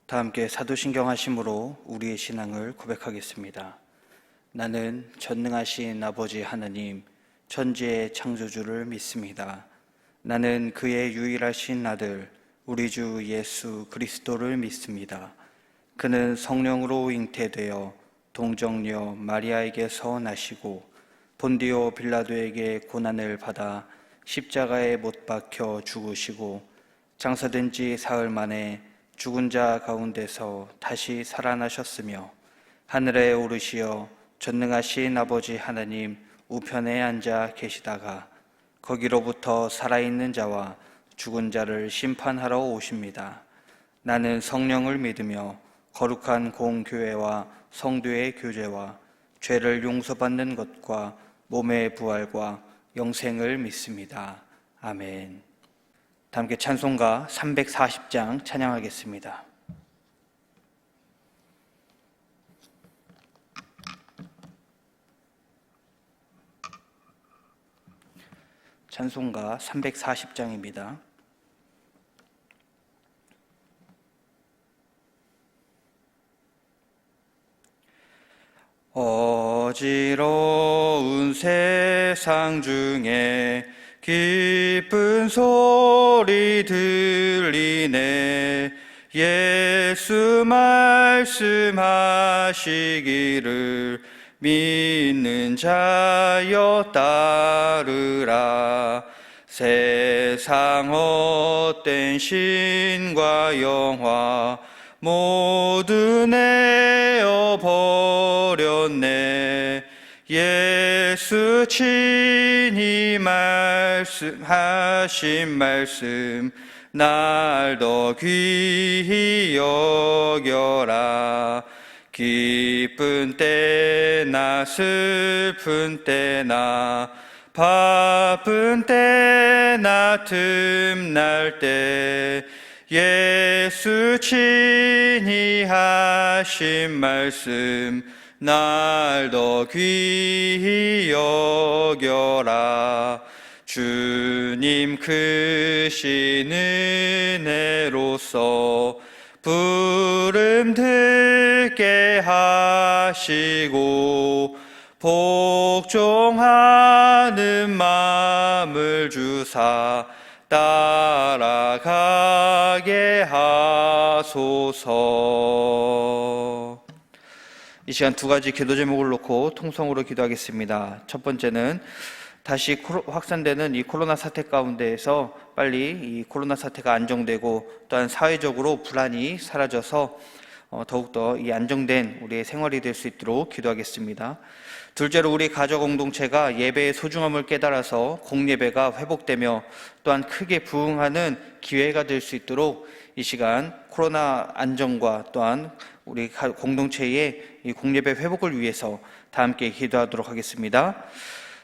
다 함께 사도신경 하심으로 우리의 신앙을 고백하겠습니다. 나는 전능하신 아버지 하나님, 천지의 창조주를 믿습니다. 나는 그의 유일하신 아들, 우리 주 예수 그리스도를 믿습니다. 그는 성령으로 잉태되어 동정녀 마리아에게서 나시고 본디오 빌라도에게 고난을 받아 십자가에 못 박혀 죽으시고 장사된 지 사흘 만에 죽은 자 가운데서 다시 살아나셨으며 하늘에 오르시어 전능하신 아버지 하나님 우편에 앉아 계시다가 거기로부터 살아있는 자와 죽은 자를 심판하러 오십니다. 나는 성령을 믿으며 거룩한 공교회와 성도의 교제와 죄를 용서받는 것과 몸의 부활과 영생을 믿습니다. 아멘. 다 함께 찬송가 340장 찬양하겠습니다. 찬송가 340장입니다. 어지러운 세상 중에 기쁜 소리 들리네. 예수 말씀하시기를 믿는 자여 따르라. 세상 헛된 신과 영화 모두 내어 버렸네. 예수 친히 말씀하신 말씀 날 더 귀히 여겨라. 기쁜 때나 슬픈 때나 바쁜 때나 틈날 때 예수 친히 하신 말씀 날 더 귀히 여겨라. 주님 크신 은혜로서 부름 듣게 하시고 복종하는 마음을 주사 따라가게 하소서. 이 시간 두 가지 기도 제목을 놓고 통성으로 기도하겠습니다. 첫 번째는 다시 확산되는 이 코로나 사태 가운데에서 빨리 이 코로나 사태가 안정되고 또한 사회적으로 불안이 사라져서 더욱더 이 안정된 우리의 생활이 될 수 있도록 기도하겠습니다. 둘째로 우리 가족 공동체가 예배의 소중함을 깨달아서 공예배가 회복되며 또한 크게 부흥하는 기회가 될 수 있도록 이 시간 코로나 안정과 또한 우리 공동체의 이 공예배 회복을 위해서 다 함께 기도하도록 하겠습니다.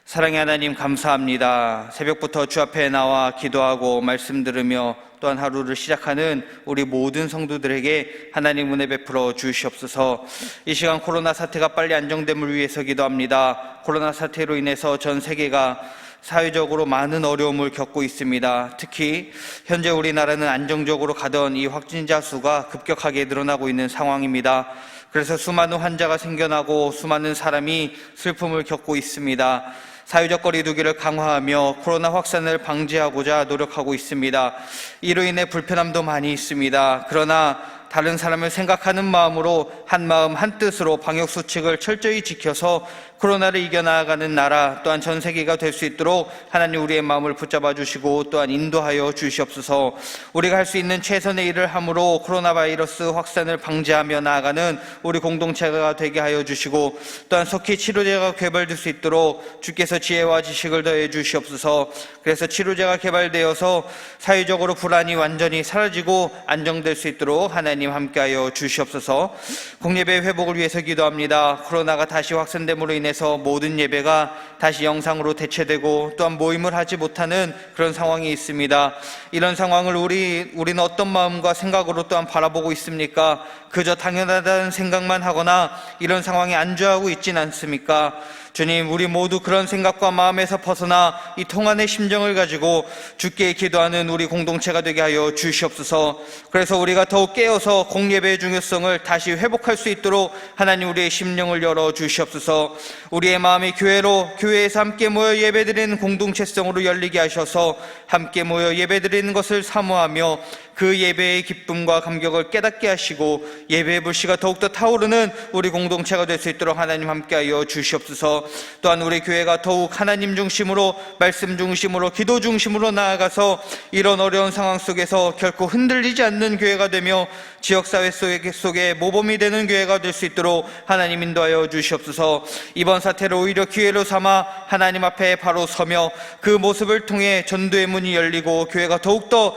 사랑의 하나님 감사합니다. 새벽부터 주 앞에 나와 기도하고 말씀 들으며 또한 하루를 시작하는 우리 모든 성도들에게 하나님 은혜 베풀어 주시옵소서. 이 시간 코로나 사태가 빨리 안정됨을 위해서 기도합니다. 코로나 사태로 인해서 전 세계가 사회적으로 많은 어려움을 겪고 있습니다. 특히 현재 우리나라는 안정적으로 가던 이 확진자 수가 급격하게 늘어나고 있는 상황입니다. 그래서 수많은 환자가 생겨나고 수많은 사람이 슬픔을 겪고 있습니다. 사회적 거리 두기를 강화하며 코로나 확산을 방지하고자 노력하고 있습니다. 이로 인해 불편함도 많이 있습니다. 그러나 다른 사람을 생각하는 마음으로 한 마음 한 뜻으로 방역수칙을 철저히 지켜서 코로나를 이겨나가는 나라 또한 전 세계가 될 수 있도록 하나님 우리의 마음을 붙잡아 주시고 또한 인도하여 주시옵소서. 우리가 할 수 있는 최선의 일을 함으로 코로나 바이러스 확산을 방지하며 나아가는 우리 공동체가 되게 하여 주시고 또한 속히 치료제가 개발될 수 있도록 주께서 지혜와 지식을 더해 주시옵소서. 그래서 치료제가 개발되어서 사회적으로 불안이 완전히 사라지고 안정될 수 있도록 하나님 함께하여 주시옵소서. 공예배 회복을 위해서 기도합니다. 코로나가 다시 확산됨으로 인해서 모든 예배가 다시 영상으로 대체되고 또한 모임을 하지 못하는 그런 상황이 있습니다. 이런 상황을 우리는 어떤 마음과 생각으로 또한 바라보고 있습니까? 그저 당연하다는 생각만 하거나 이런 상황에 안주하고 있진 않습니까? 주님, 우리 모두 그런 생각과 마음에서 벗어나 이 통안의 심정을 가지고 주께 기도하는 우리 공동체가 되게 하여 주시옵소서. 그래서 우리가 더욱 깨어서 공예배의 중요성을 다시 회복할 수 있도록 하나님 우리의 심령을 열어 주시옵소서. 우리의 마음이 교회에서 함께 모여 예배드리는 공동체성으로 열리게 하셔서 함께 모여 예배드리는 것을 사모하며 그 예배의 기쁨과 감격을 깨닫게 하시고 예배의 불씨가 더욱더 타오르는 우리 공동체가 될 수 있도록 하나님 함께하여 주시옵소서. 또한 우리 교회가 더욱 하나님 중심으로, 말씀 중심으로, 기도 중심으로 나아가서 이런 어려운 상황 속에서 결코 흔들리지 않는 교회가 되며 지역사회 속에 모범이 되는 교회가 될 수 있도록 하나님 인도하여 주시옵소서. 이번 사태를 오히려 기회로 삼아 하나님 앞에 바로 서며 그 모습을 통해 전도의 문이 열리고 교회가 더욱더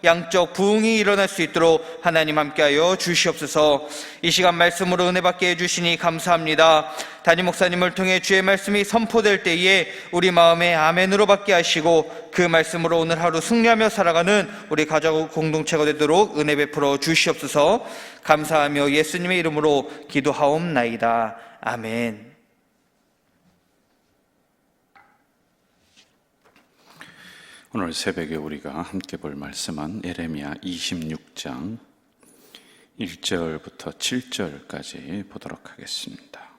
양적 부흥이 일어날 수 있도록 하나님 함께하여 주시옵소서. 이 시간 말씀으로 은혜 받게 해주시니 감사합니다. 담임 목사님을 통해 주의 말씀이 선포될 때에 우리 마음에 아멘으로 받게 하시고 그 말씀으로 오늘 하루 승리하며 살아가는 우리 가족 공동체가 되도록 은혜 베풀어 주시옵소서. 감사하며 예수님의 이름으로 기도하옵나이다. 아멘. 오늘 새벽에 우리가 함께 볼 말씀은 예레미야 26장 1절부터 7절까지 보도록 하겠습니다.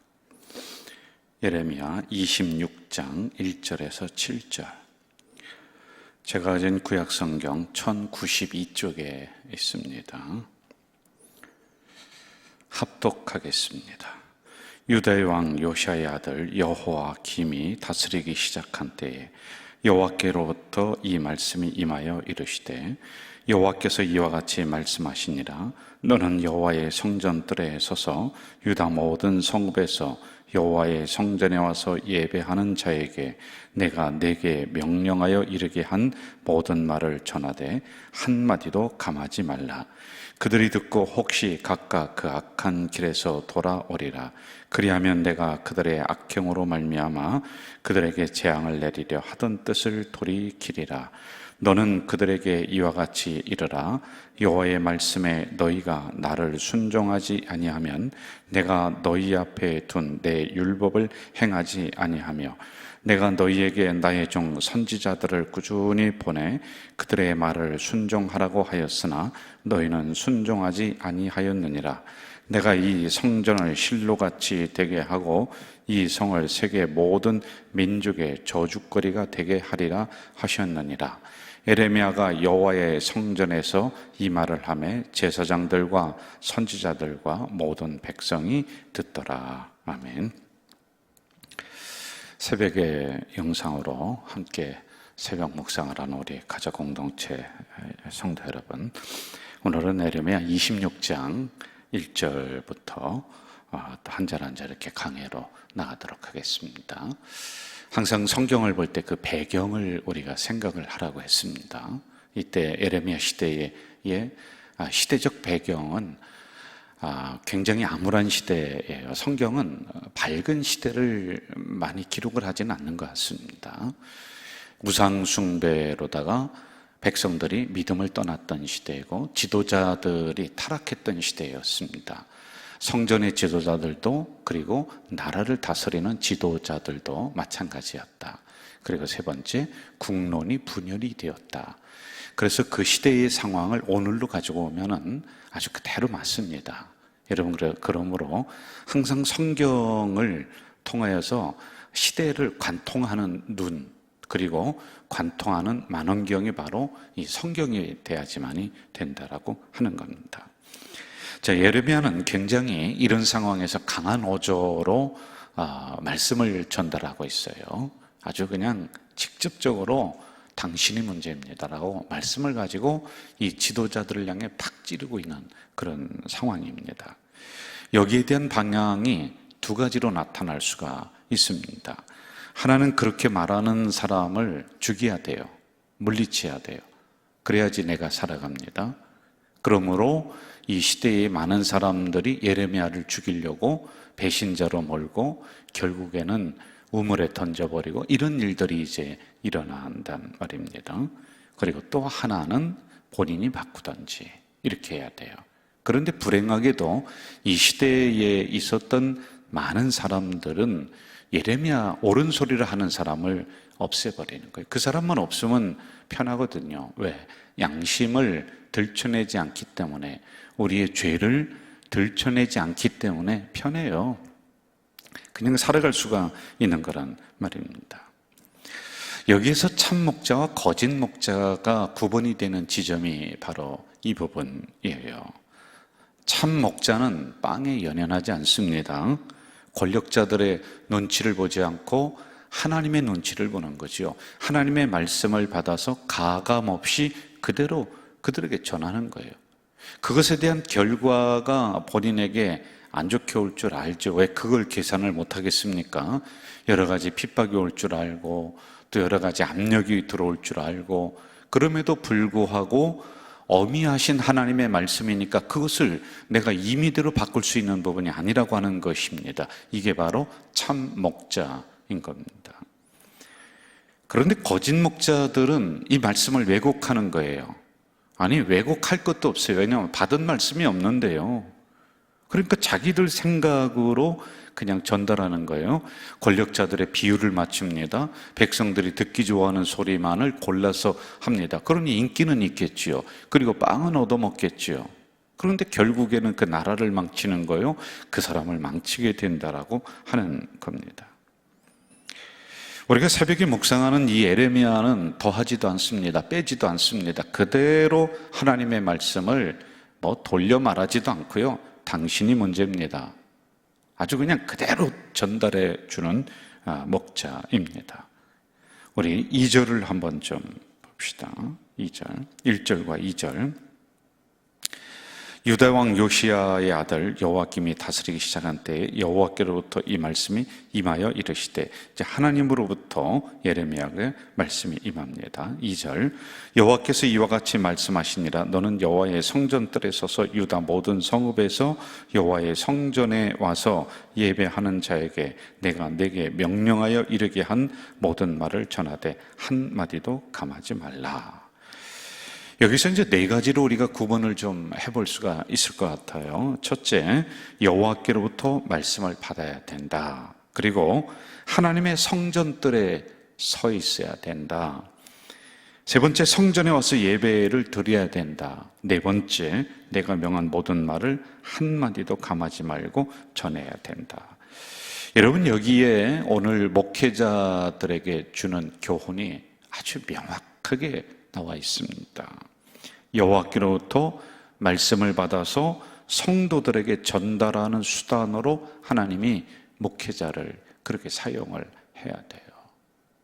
예레미야 26장 1절에서 7절. 제가 가진 구약성경 1092쪽에 있습니다. 합독하겠습니다. 유다의 왕 요시아의 아들 여호야김이 다스리기 시작한 때에 여호와께로부터 이 말씀이 임하여 이르시되 여호와께서 이와 같이 말씀하시니라. 너는 여호와의 성전뜰에 서서 유다 모든 성읍에서 여호와의 성전에 와서 예배하는 자에게 내가 내게 명령하여 이르게 한 모든 말을 전하되 한마디도 감하지 말라. 그들이 듣고 혹시 각각 그 악한 길에서 돌아오리라. 그리하면 내가 그들의 악행으로 말미암아 그들에게 재앙을 내리려 하던 뜻을 돌이키리라. 너는 그들에게 이와 같이 이르라. 여호와의 말씀에 너희가 나를 순종하지 아니하면 내가 너희 앞에 둔 내 율법을 행하지 아니하며 내가 너희에게 나의 종 선지자들을 꾸준히 보내 그들의 말을 순종하라고 하였으나 너희는 순종하지 아니하였느니라. 내가 이 성전을 실로같이 되게 하고 이 성을 세계 모든 민족의 저주거리가 되게 하리라 하셨느니라. 예레미야가 여호와의 성전에서 이 말을 하매 제사장들과 선지자들과 모든 백성이 듣더라. 아멘. 새벽의 영상으로 함께 새벽 묵상을 하는 우리 가족 공동체 성도 여러분, 오늘은 예레미야 26장 1절부터 한 절 한 절 이렇게 강해로 나가도록 하겠습니다. 항상 성경을 볼 때 그 배경을 우리가 생각을 하라고 했습니다. 이때 예레미야 시대의 시대적 배경은 굉장히 암울한 시대예요. 성경은 밝은 시대를 많이 기록을 하지는 않는 것 같습니다. 우상 숭배로다가 백성들이 믿음을 떠났던 시대이고 지도자들이 타락했던 시대였습니다. 성전의 지도자들도 그리고 나라를 다스리는 지도자들도 마찬가지였다. 그리고 세 번째, 국론이 분열이 되었다. 그래서 그 시대의 상황을 오늘로 가지고 오면은 아주 그대로 맞습니다. 여러분, 그러므로 항상 성경을 통하여서 시대를 관통하는 눈, 그리고 관통하는 만원경이 바로 이 성경이 돼야지만이 된다라고 하는 겁니다. 자, 예레미야는 굉장히 이런 상황에서 강한 어조로 말씀을 전달하고 있어요. 아주 그냥 직접적으로 당신이 문제입니다라고 말씀을 가지고 이 지도자들을 향해 팍 찌르고 있는 그런 상황입니다. 여기에 대한 방향이 두 가지로 나타날 수가 있습니다. 하나는 그렇게 말하는 사람을 죽여야 돼요. 물리쳐야 돼요. 그래야지 내가 살아갑니다. 그러므로 이 시대의 많은 사람들이 예레미야를 죽이려고 배신자로 몰고 결국에는 우물에 던져버리고 이런 일들이 이제 일어난단 말입니다. 그리고 또 하나는 본인이 바꾸든지 이렇게 해야 돼요. 그런데 불행하게도 이 시대에 있었던 많은 사람들은 예레미야 옳은 소리를 하는 사람을 없애버리는 거예요. 그 사람만 없으면 편하거든요. 왜? 양심을 들춰내지 않기 때문에, 우리의 죄를 들춰내지 않기 때문에 편해요. 그냥 살아갈 수가 있는 거란 말입니다. 여기에서 참 목자와 거짓 목자가 구분이 되는 지점이 바로 이 부분이에요. 참 목자는 빵에 연연하지 않습니다. 권력자들의 눈치를 보지 않고 하나님의 눈치를 보는 거죠. 하나님의 말씀을 받아서 가감 없이 그대로 그들에게 전하는 거예요. 그것에 대한 결과가 본인에게 안 좋게 올 줄 알죠. 왜 그걸 계산을 못 하겠습니까? 여러 가지 핍박이 올 줄 알고, 또 여러 가지 압력이 들어올 줄 알고, 그럼에도 불구하고 어미하신 하나님의 말씀이니까 그것을 내가 임의대로 바꿀 수 있는 부분이 아니라고 하는 것입니다. 이게 바로 참 목자인 겁니다. 그런데 거짓 목자들은 이 말씀을 왜곡하는 거예요. 아니, 왜곡할 것도 없어요. 왜냐하면 받은 말씀이 없는데요. 그러니까 자기들 생각으로 그냥 전달하는 거예요. 권력자들의 비유를 맞춥니다. 백성들이 듣기 좋아하는 소리만을 골라서 합니다. 그러니 인기는 있겠지요. 그리고 빵은 얻어먹겠지요. 그런데 결국에는 그 나라를 망치는 거예요. 그 사람을 망치게 된다라고 하는 겁니다. 우리가 새벽에 묵상하는 이 예레미야는 더하지도 않습니다. 빼지도 않습니다. 그대로 하나님의 말씀을 돌려 말하지도 않고요. 당신이 문제입니다. 아주 그냥 그대로 전달해 주는 목자입니다. 우리 2절을 한번 좀 봅시다. 2절, 1절과 2절. 유다 왕 요시야의 아들 여호와김이 다스리기 시작한 때에 여호와께로부터 이 말씀이 임하여 이르시되, 이제 하나님으로부터 예레미야에게 말씀이 임합니다. 2절. 여호와께서 이와 같이 말씀하시니라. 너는 여호와의 성전뜰에 서서 유다 모든 성읍에서 여호와의 성전에 와서 예배하는 자에게 내가 내게 명령하여 이르게 한 모든 말을 전하되 한 마디도 감하지 말라. 여기서 이제 네 가지로 우리가 구분을 좀 해볼 수가 있을 것 같아요. 첫째, 여호와께로부터 말씀을 받아야 된다. 그리고 하나님의 성전뜰에 서 있어야 된다. 세 번째, 성전에 와서 예배를 드려야 된다. 네 번째, 내가 명한 모든 말을 한마디도 감하지 말고 전해야 된다. 여러분, 여기에 오늘 목회자들에게 주는 교훈이 아주 명확하게 나와 있습니다. 여호와께로부터 말씀을 받아서 성도들에게 전달하는 수단으로 하나님이 목회자를 그렇게 사용을 해야 돼요.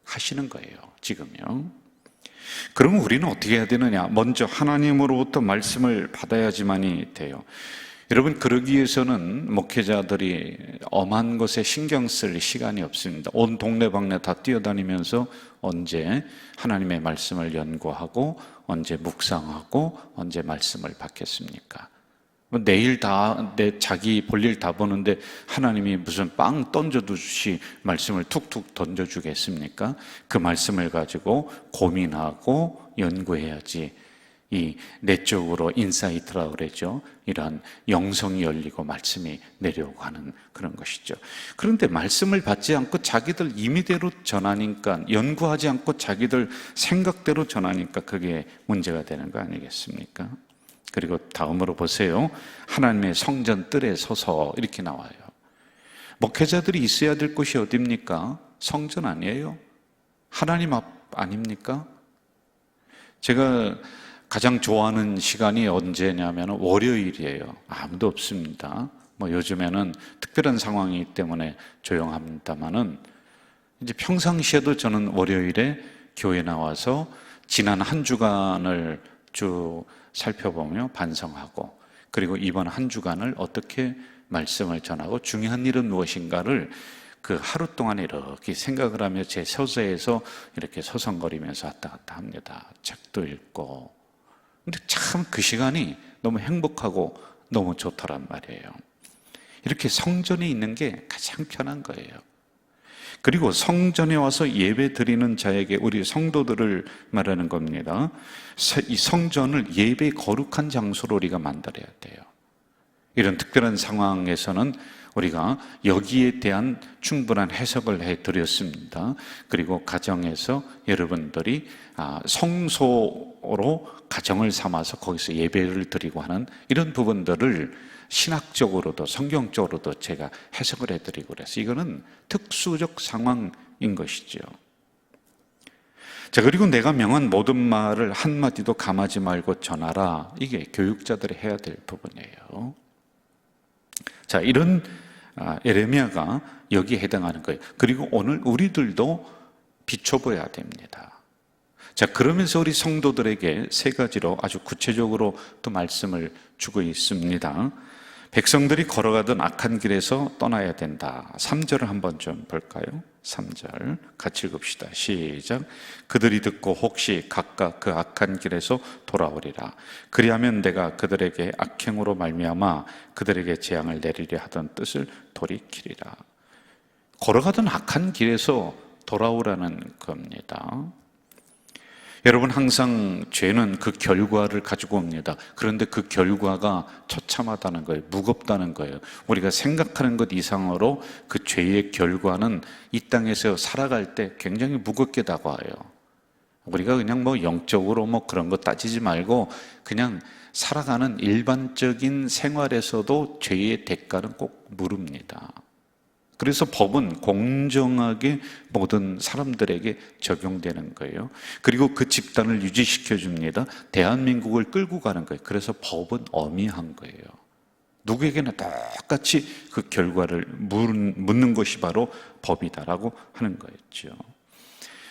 하시는 거예요, 지금요. 그러면 우리는 어떻게 해야 되느냐? 먼저 하나님으로부터 말씀을 받아야지만이 돼요. 여러분, 그러기 위해서는 목회자들이 엄한 것에 신경 쓸 시간이 없습니다. 온 동네방네 다 뛰어다니면서 언제 하나님의 말씀을 연구하고 언제 묵상하고 언제 말씀을 받겠습니까? 내일 자기 볼일 다 보는데 하나님이 무슨 빵 던져두듯이 말씀을 툭툭 던져주겠습니까? 그 말씀을 가지고 고민하고 연구해야지. 이 내적으로 인사이트라고 그러죠. 이런 영성이 열리고 말씀이 내려오고 하는 그런 것이죠. 그런데 말씀을 받지 않고 자기들 임의대로 전하니까, 연구하지 않고 자기들 생각대로 전하니까 그게 문제가 되는 거 아니겠습니까? 그리고 다음으로 보세요. 하나님의 성전 뜰에 서서 이렇게 나와요. 목회자들이 있어야 될 곳이 어디입니까? 성전 아니에요? 하나님 앞 아닙니까? 제가 가장 좋아하는 시간이 언제냐면 월요일이에요. 아무도 없습니다. 요즘에는 특별한 상황이기 때문에 조용합니다만은, 이제 평상시에도 저는 월요일에 교회 나와서 지난 한 주간을 쭉 살펴보며 반성하고, 그리고 이번 한 주간을 어떻게 말씀을 전하고 중요한 일은 무엇인가를 그 하루 동안에 이렇게 생각을 하며 제 서재에서 이렇게 서성거리면서 왔다 갔다 합니다. 책도 읽고. 근데 참 그 시간이 너무 행복하고 너무 좋더란 말이에요. 이렇게 성전에 있는 게 가장 편한 거예요. 그리고 성전에 와서 예배 드리는 자에게, 우리 성도들을 말하는 겁니다. 이 성전을 예배 거룩한 장소로 우리가 만들어야 돼요. 이런 특별한 상황에서는 우리가 여기에 대한 충분한 해석을 해드렸습니다. 그리고 가정에서 여러분들이 성소로 가정을 삼아서 거기서 예배를 드리고 하는 이런 부분들을 신학적으로도 성경적으로도 제가 해석을 해드리고 그래서 이거는 특수적 상황인 것이죠. 자, 그리고 내가 명한 모든 말을 한마디도 감하지 말고 전하라. 이게 교육자들이 해야 될 부분이에요. 자, 이런 예레미야가 여기에 해당하는 거예요. 그리고 오늘 우리들도 비춰봐야 됩니다. 자, 그러면서 우리 성도들에게 세 가지로 아주 구체적으로 또 말씀을 주고 있습니다. 백성들이 걸어가던 악한 길에서 떠나야 된다. 3절을 한번 좀 볼까요? 3절 같이 읽읍시다. 시작. 그들이 듣고 혹시 각각 그 악한 길에서 돌아오리라. 그리하면 내가 그들에게 악행으로 말미암아 그들에게 재앙을 내리려 하던 뜻을 돌이키리라. 걸어가던 악한 길에서 돌아오라는 겁니다. 여러분, 항상 죄는 그 결과를 가지고 옵니다. 그런데 그 결과가 처참하다는 거예요. 무겁다는 거예요. 우리가 생각하는 것 이상으로 그 죄의 결과는 이 땅에서 살아갈 때 굉장히 무겁게 다가와요. 우리가 그냥 영적으로 그런 거 따지지 말고 그냥 살아가는 일반적인 생활에서도 죄의 대가는 꼭 물읍니다. 그래서 법은 공정하게 모든 사람들에게 적용되는 거예요. 그리고 그 집단을 유지시켜 줍니다. 대한민국을 끌고 가는 거예요. 그래서 법은 엄히한 거예요. 누구에게나 똑같이 그 결과를 묻는 것이 바로 법이다라고 하는 거였죠.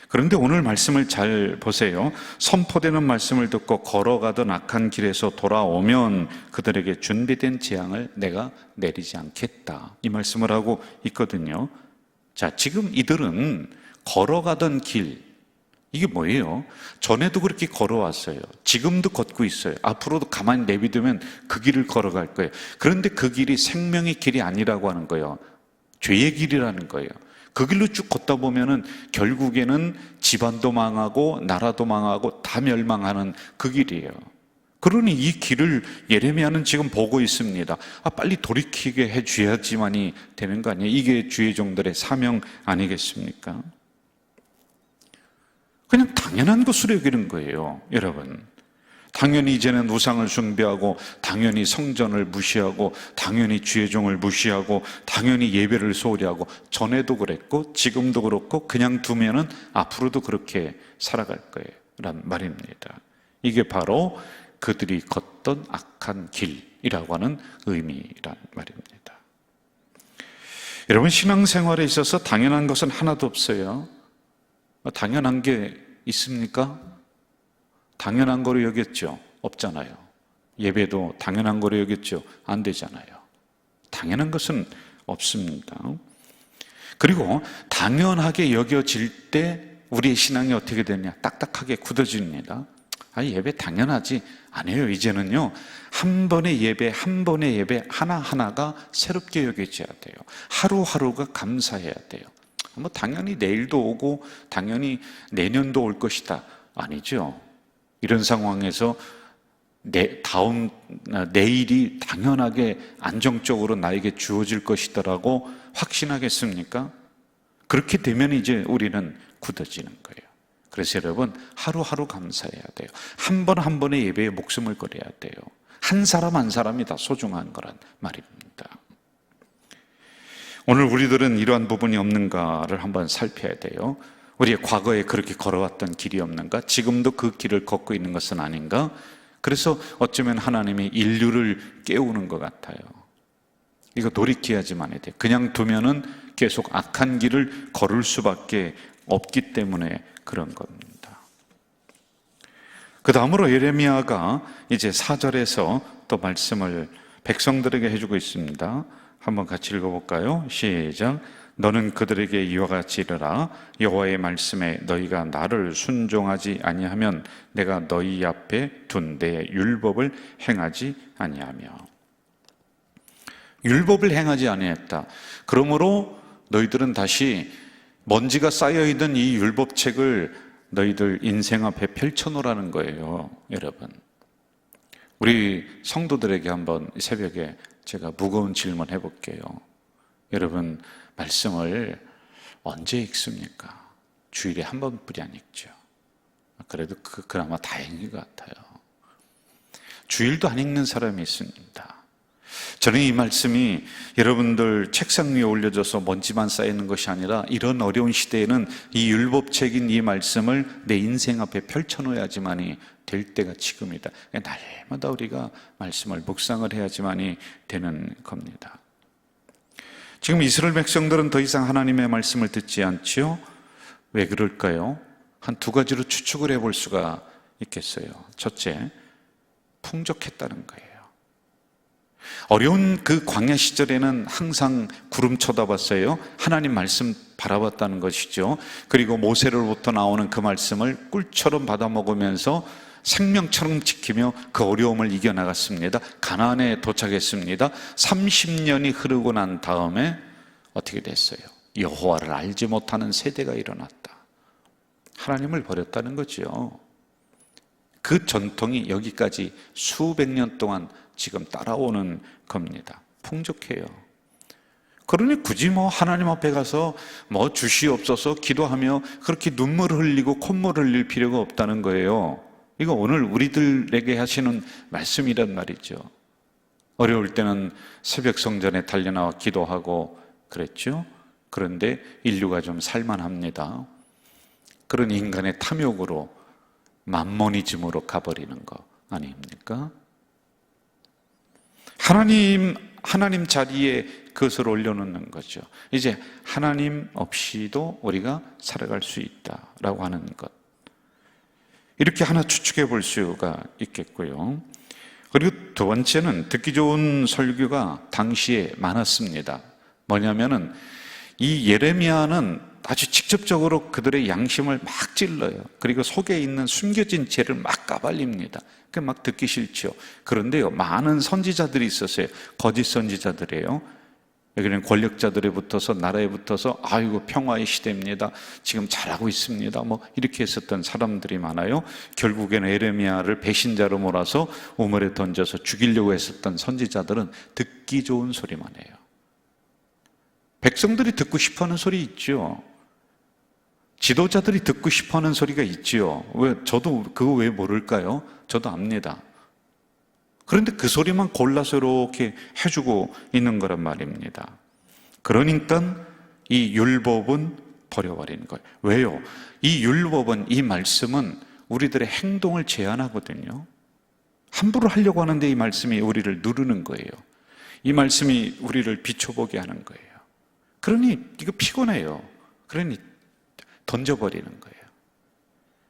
그런데 오늘 말씀을 잘 보세요. 선포되는 말씀을 듣고 걸어가던 악한 길에서 돌아오면 그들에게 준비된 재앙을 내가 내리지 않겠다. 이 말씀을 하고 있거든요. 자, 지금 이들은 걸어가던 길, 이게 뭐예요? 전에도 그렇게 걸어왔어요. 지금도 걷고 있어요. 앞으로도 가만히 내비두면 그 길을 걸어갈 거예요. 그런데 그 길이 생명의 길이 아니라고 하는 거예요. 죄의 길이라는 거예요. 그 길로 쭉 걷다 보면은 결국에는 집안도 망하고 나라도 망하고 다 멸망하는 그 길이에요. 그러니 이 길을 예레미야는 지금 보고 있습니다. 빨리 돌이키게 해줘야지만이 되는 거 아니에요? 이게 주의 종들의 사명 아니겠습니까? 그냥 당연한 것으로 여기는 거예요, 여러분. 당연히 이제는 우상을 숭배하고 당연히 성전을 무시하고 당연히 주의 종을 무시하고 당연히 예배를 소홀히 하고 전에도 그랬고 지금도 그렇고 그냥 두면은 앞으로도 그렇게 살아갈 거예요 라는 말입니다. 이게 바로 그들이 걷던 악한 길이라고 하는 의미란 말입니다. 여러분, 신앙생활에 있어서 당연한 것은 하나도 없어요. 당연한 게 있습니까? 당연한 거로 여겼죠? 없잖아요. 예배도 당연한 거로 여겼죠? 안 되잖아요. 당연한 것은 없습니다. 그리고 당연하게 여겨질 때 우리의 신앙이 어떻게 되냐? 딱딱하게 굳어집니다. 예배 당연하지. 아니에요. 이제는요, 한 번의 예배 하나하나가 새롭게 여겨져야 돼요. 하루하루가 감사해야 돼요. 당연히 내일도 오고 당연히 내년도 올 것이다. 아니죠. 이런 상황에서 내일이 당연하게 안정적으로 나에게 주어질 것이다라고 확신하겠습니까? 그렇게 되면 이제 우리는 굳어지는 거예요. 그래서 여러분, 하루하루 감사해야 돼요. 한 번 한 번의 예배에 목숨을 걸어야 돼요. 한 사람 한 사람이 다 소중한 거란 말입니다. 오늘 우리들은 이러한 부분이 없는가를 한번 살펴야 돼요. 우리의 과거에 그렇게 걸어왔던 길이 없는가? 지금도 그 길을 걷고 있는 것은 아닌가? 그래서 어쩌면 하나님이 인류를 깨우는 것 같아요. 이거 돌이켜야지만 해야 돼요. 그냥 두면은 계속 악한 길을 걸을 수밖에 없기 때문에 그런 겁니다. 그 다음으로 예레미야가 이제 4절에서 또 말씀을 백성들에게 해주고 있습니다. 한번 같이 읽어볼까요? 시작. 너는 그들에게 이와 같이 이르라. 여호와의 말씀에 너희가 나를 순종하지 아니하면 내가 너희 앞에 둔 내 율법을 행하지 아니하며. 율법을 행하지 아니했다. 그러므로 너희들은 다시 먼지가 쌓여있던 이 율법책을 너희들 인생 앞에 펼쳐놓으라는 거예요, 여러분. 우리 성도들에게 한번 새벽에 제가 무거운 질문 해볼게요. 여러분, 말씀을 언제 읽습니까? 주일에 한 번뿐이 안 읽죠. 그래도 그나마 다행인 것 같아요. 주일도 안 읽는 사람이 있습니다. 저는 이 말씀이 여러분들 책상 위에 올려져서 먼지만 쌓이는 것이 아니라 이런 어려운 시대에는 이 율법책인 이 말씀을 내 인생 앞에 펼쳐놓아야지만이 될 때가 지금이다. 날마다 우리가 말씀을 묵상을 해야지만이 되는 겁니다. 지금 이스라엘 백성들은 더 이상 하나님의 말씀을 듣지 않지요? 왜 그럴까요? 한 두 가지로 추측을 해볼 수가 있겠어요. 첫째, 풍족했다는 거예요. 어려운 그 광야 시절에는 항상 구름 쳐다봤어요. 하나님 말씀 바라봤다는 것이죠. 그리고 모세로부터 나오는 그 말씀을 꿀처럼 받아먹으면서 생명처럼 지키며 그 어려움을 이겨나갔습니다. 가나안에 도착했습니다. 30년이 흐르고 난 다음에 어떻게 됐어요? 여호와를 알지 못하는 세대가 일어났다. 하나님을 버렸다는 거죠. 그 전통이 여기까지 수백 년 동안 지금 따라오는 겁니다. 풍족해요. 그러니 굳이 하나님 앞에 가서 주시옵소서 기도하며 그렇게 눈물을 흘리고 콧물을 흘릴 필요가 없다는 거예요. 이거 오늘 우리들에게 하시는 말씀이란 말이죠. 어려울 때는 새벽 성전에 달려나와 기도하고 그랬죠. 그런데 인류가 좀 살만합니다. 그런 인간의 탐욕으로 맘모니즘으로 가버리는 거 아닙니까? 하나님 자리에 그것을 올려놓는 거죠. 이제 하나님 없이도 우리가 살아갈 수 있다라고 하는 것. 이렇게 하나 추측해 볼 수가 있겠고요. 그리고 두 번째는 듣기 좋은 설교가 당시에 많았습니다. 뭐냐면은 이 예레미야는 아주 직접적으로 그들의 양심을 막 찔러요. 그리고 속에 있는 숨겨진 죄를 막 까발립니다. 그 막 듣기 싫죠. 그런데요, 많은 선지자들이 있었어요. 거짓 선지자들이에요. 여기는 권력자들에 붙어서 나라에 붙어서 아이고 평화의 시대입니다. 지금 잘하고 있습니다. 이렇게 했었던 사람들이 많아요. 결국에는 예레미야를 배신자로 몰아서 우물에 던져서 죽이려고 했었던 선지자들은 듣기 좋은 소리만 해요. 백성들이 듣고 싶어하는 소리 있죠. 지도자들이 듣고 싶어하는 소리가 있지요. 저도 그거 왜 모를까요? 저도 압니다. 그런데 그 소리만 골라서 이렇게 해주고 있는 거란 말입니다. 그러니까 이 율법은 버려버리는 거예요. 왜요? 이 율법은, 이 말씀은 우리들의 행동을 제한하거든요. 함부로 하려고 하는데 이 말씀이 우리를 누르는 거예요. 이 말씀이 우리를 비춰보게 하는 거예요. 그러니 이거 피곤해요. 그러니 던져버리는 거예요.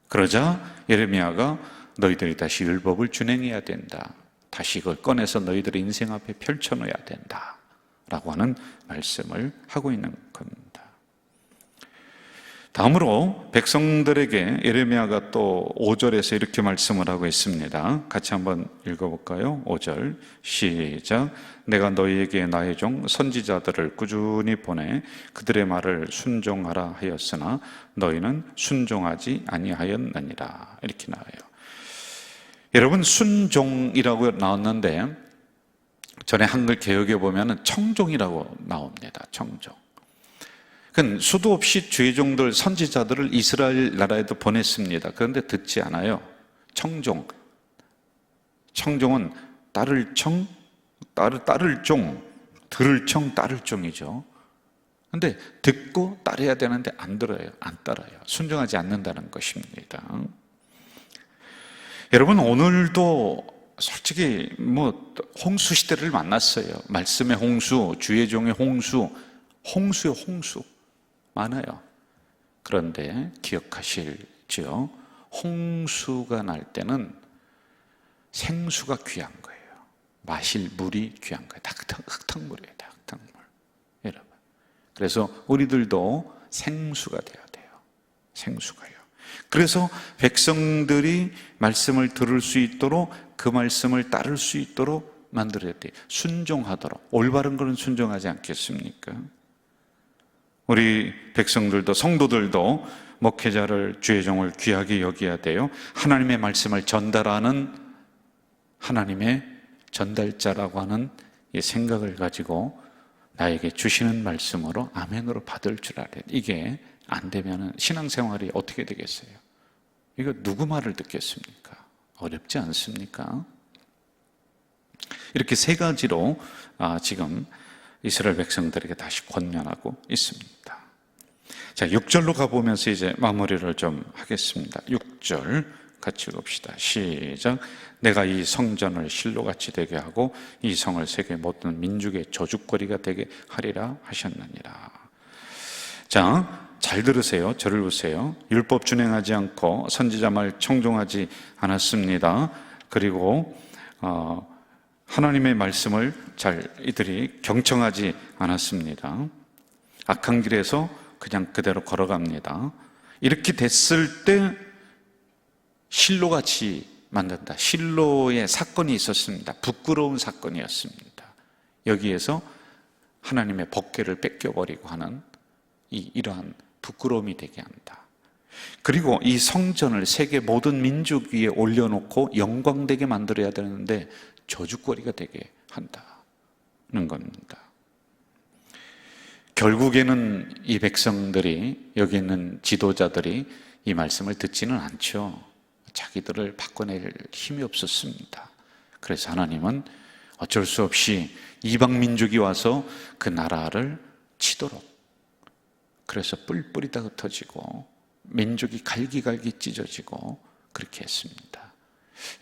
그러자 예레미야가 너희들이 다시 율법을 준행해야 된다. 다시 이걸 꺼내서 너희들의 인생 앞에 펼쳐놓아야 된다. 라고 하는 말씀을 하고 있는 겁니다. 다음으로 백성들에게 예레미야가 또 5절에서 이렇게 말씀을 하고 있습니다. 같이 한번 읽어볼까요? 5절 시작. 내가 너희에게 나의 종 선지자들을 꾸준히 보내 그들의 말을 순종하라 하였으나 너희는 순종하지 아니하였느니라. 이렇게 나와요. 여러분, 순종이라고 나왔는데 전에 한글 개역에 보면 청종이라고 나옵니다. 청종. 그건 수도 없이 주의 종들 선지자들을 이스라엘 나라에도 보냈습니다. 그런데 듣지 않아요. 청종. 청종은 따를 청, 따를 종, 들을 청, 따를 종이죠. 그런데 듣고 따라야 되는데 안 들어요. 안 따라요. 순종하지 않는다는 것입니다. 여러분, 오늘도 솔직히 홍수 시대를 만났어요. 말씀의 홍수, 주의 종의 홍수, 홍수의 홍수 많아요. 그런데 기억하실지요? 홍수가 날 때는 생수가 귀한 거예요. 마실 물이 귀한 거예요. 흙탕물이에요. 흙탕물. 여러분. 그래서 우리들도 생수가 돼야 돼요. 생수가요. 그래서 백성들이 말씀을 들을 수 있도록 그 말씀을 따를 수 있도록 만들어야 돼요. 순종하도록. 올바른 것은 순종하지 않겠습니까? 우리 백성들도 성도들도 목회자를 주의 종을 귀하게 여겨야 돼요. 하나님의 말씀을 전달하는 하나님의 전달자라고 하는 이 생각을 가지고 나에게 주시는 말씀으로 아멘으로 받을 줄 알아야 돼. 이게 안 되면 신앙생활이 어떻게 되겠어요? 이거 누구 말을 듣겠습니까? 어렵지 않습니까? 이렇게 세 가지로 지금 이스라엘 백성들에게 다시 권면하고 있습니다. 자, 6절로 가보면서 이제 마무리를 좀 하겠습니다. 6절 같이 읽읍시다. 시작. 내가 이 성전을 실로같이 되게 하고 이 성을 세계 모든 민족의 저주거리가 되게 하리라 하셨느니라. 자, 잘 들으세요. 저를 보세요. 율법 준행하지 않고 선지자 말 청종하지 않았습니다. 그리고 하나님의 말씀을 이들이 경청하지 않았습니다. 악한 길에서 그냥 그대로 걸어갑니다. 이렇게 됐을 때 실로같이 만든다. 실로의 사건이 있었습니다. 부끄러운 사건이었습니다. 여기에서 하나님의 법궤를 뺏겨버리고 하는 이러한 부끄러움이 되게 한다. 그리고 이 성전을 세계 모든 민족 위에 올려놓고 영광되게 만들어야 되는데 저주거리가 되게 한다는 겁니다. 결국에는 이 백성들이, 여기 있는 지도자들이 이 말씀을 듣지는 않죠. 자기들을 바꿔낼 힘이 없었습니다. 그래서 하나님은 어쩔 수 없이 이방 민족이 와서 그 나라를 치도록, 그래서 뿔뿔이 다 흩어지고 민족이 갈기갈기 찢어지고 그렇게 했습니다.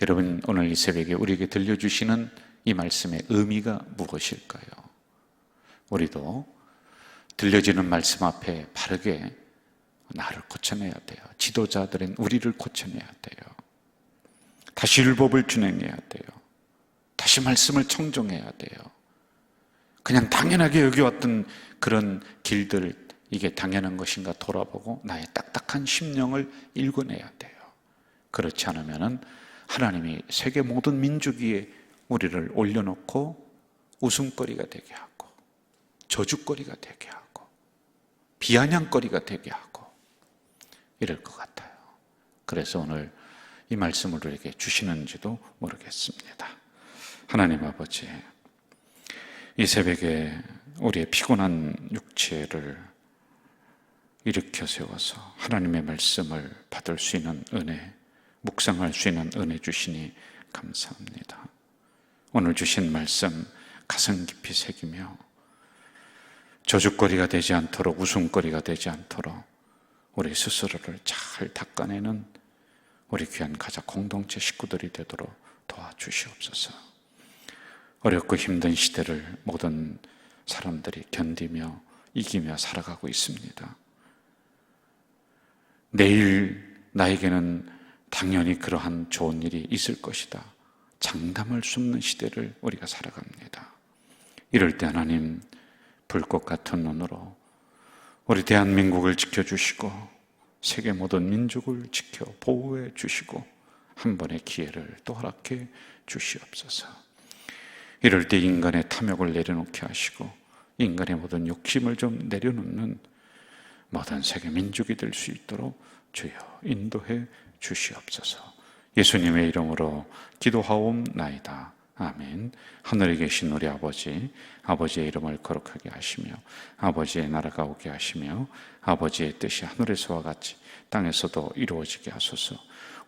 여러분, 오늘 이 새벽에 우리에게 들려주시는 이 말씀의 의미가 무엇일까요? 우리도 들려지는 말씀 앞에 바르게 나를 고쳐내야 돼요. 지도자들은 우리를 고쳐내야 돼요. 다시 율법을 준행해야 돼요. 다시 말씀을 청종해야 돼요. 그냥 당연하게 여기왔던 그런 길들, 이게 당연한 것인가 돌아보고 나의 딱딱한 심령을 읽어내야 돼요. 그렇지 않으면 하나님이 세계 모든 민족 위에 우리를 올려놓고 웃음거리가 되게 하고 저주거리가 되게 하고 비아냥거리가 되게 하고 이럴 것 같아요. 그래서 오늘 이 말씀을 우리에게 주시는지도 모르겠습니다. 하나님 아버지, 이 새벽에 우리의 피곤한 육체를 일으켜 세워서 하나님의 말씀을 받을 수 있는 은혜, 묵상할 수 있는 은혜 주시니 감사합니다. 오늘 주신 말씀 가슴 깊이 새기며 저주거리가 되지 않도록, 웃음거리가 되지 않도록 우리 스스로를 잘 닦아내는 우리 귀한 가족 공동체 식구들이 되도록 도와주시옵소서. 어렵고 힘든 시대를 모든 사람들이 견디며 이기며 살아가고 있습니다. 내일 나에게는 당연히 그러한 좋은 일이 있을 것이다, 장담할 수 없는 시대를 우리가 살아갑니다. 이럴 때 하나님, 불꽃 같은 눈으로 우리 대한민국을 지켜주시고 세계 모든 민족을 지켜 보호해 주시고 한 번의 기회를 또 허락해 주시옵소서. 이럴 때 인간의 탐욕을 내려놓게 하시고 인간의 모든 욕심을 좀 내려놓는 모든 세계 민족이 될 수 있도록 주여 인도해 주시옵소서. 예수님의 이름으로 기도하옵나이다. 아멘. 하늘에 계신 우리 아버지, 아버지의 이름을 거룩하게 하시며 아버지의 나라가 오게 하시며 아버지의 뜻이 하늘에서와 같이 땅에서도 이루어지게 하소서.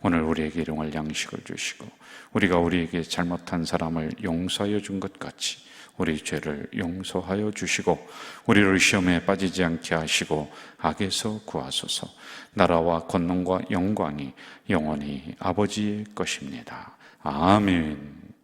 오늘 우리에게 일용할 양식을 주시고 우리가 우리에게 잘못한 사람을 용서하여 준 것 같이 우리 죄를 용서하여 주시고 우리를 시험에 빠지지 않게 하시고 악에서 구하소서. 나라와 권능과 영광이 영원히 아버지의 것입니다. 아멘.